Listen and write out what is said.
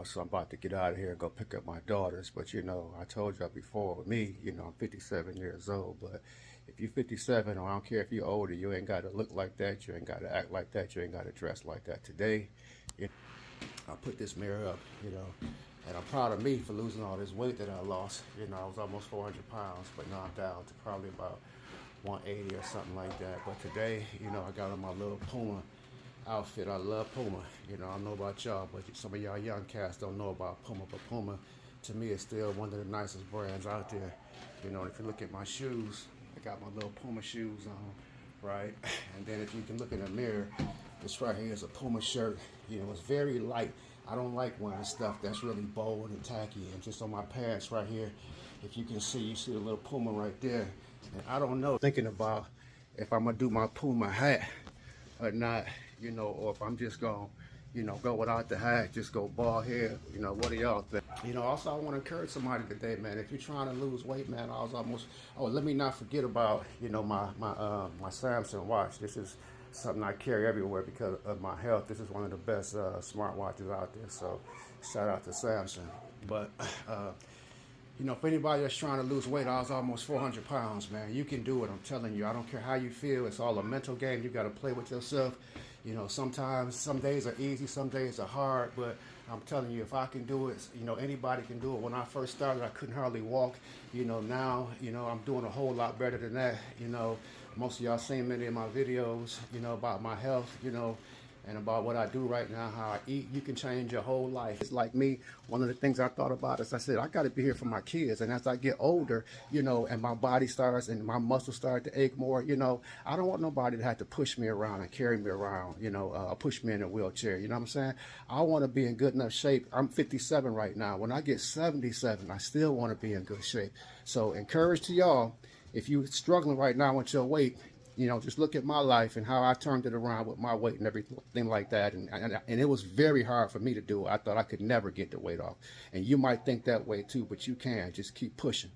So I'm about to get out of here and go pick up my daughters. But, I told y'all before, with me, I'm 57 years old. But if you're 57, or I don't care if you're older, you ain't got to look like that. You ain't got to act like that. You ain't got to dress like that. Today, I put this mirror up, and I'm proud of me for losing all this weight that I lost. I was almost 400 pounds, but now I'm down to probably about 180 or something like that. But today, I got on my little Puma outfit. I love Puma. I don't know about y'all, but some of y'all young cats don't know about Puma. But Puma, to me, is still one of the nicest brands out there. If you look at my shoes, I got my little Puma shoes on, right? And then if you can look in the mirror, this right here is a Puma shirt. It's very light. I don't like wearing stuff that's really bold and tacky. And just on my pants right here, if you can see, you see the little Puma right there. And I don't know, thinking about if I'm gonna do my Puma hat or not, or if I'm just gonna, go without the hat, just go bald head. What do y'all think? Also I want to encourage somebody today, man. If you're trying to lose weight, man, I was almost. Oh, let me not forget about, my Samsung watch. This is something I carry everywhere because of my health. This is one of the best smartwatches out there. So shout out to Samsung. But for anybody that's trying to lose weight, I was almost 400 pounds, man. You can do it. I'm telling you. I don't care how you feel. It's all a mental game. You got to play with yourself. Sometimes, some days are easy, some days are hard, but I'm telling you, if I can do it, anybody can do it. When I first started, I couldn't hardly walk. Now, I'm doing a whole lot better than that. Most of y'all seen many of my videos, about my health, and about what I do right now, how I eat. You can change your whole life. It's like me, one of the things I thought about is I said, I got to be here for my kids. And as I get older, and my body starts and my muscles start to ache more, I don't want nobody to have to push me around and carry me around, push me in a wheelchair. You know what I'm saying? I want to be in good enough shape. I'm 57 right now. When I get 77, I still want to be in good shape. So encourage to y'all, if you're struggling right now with your weight, just look at my life and how I turned it around with my weight and everything like that. And it was very hard for me to do. I thought I could never get the weight off. And you might think that way too, but you can. Just keep pushing.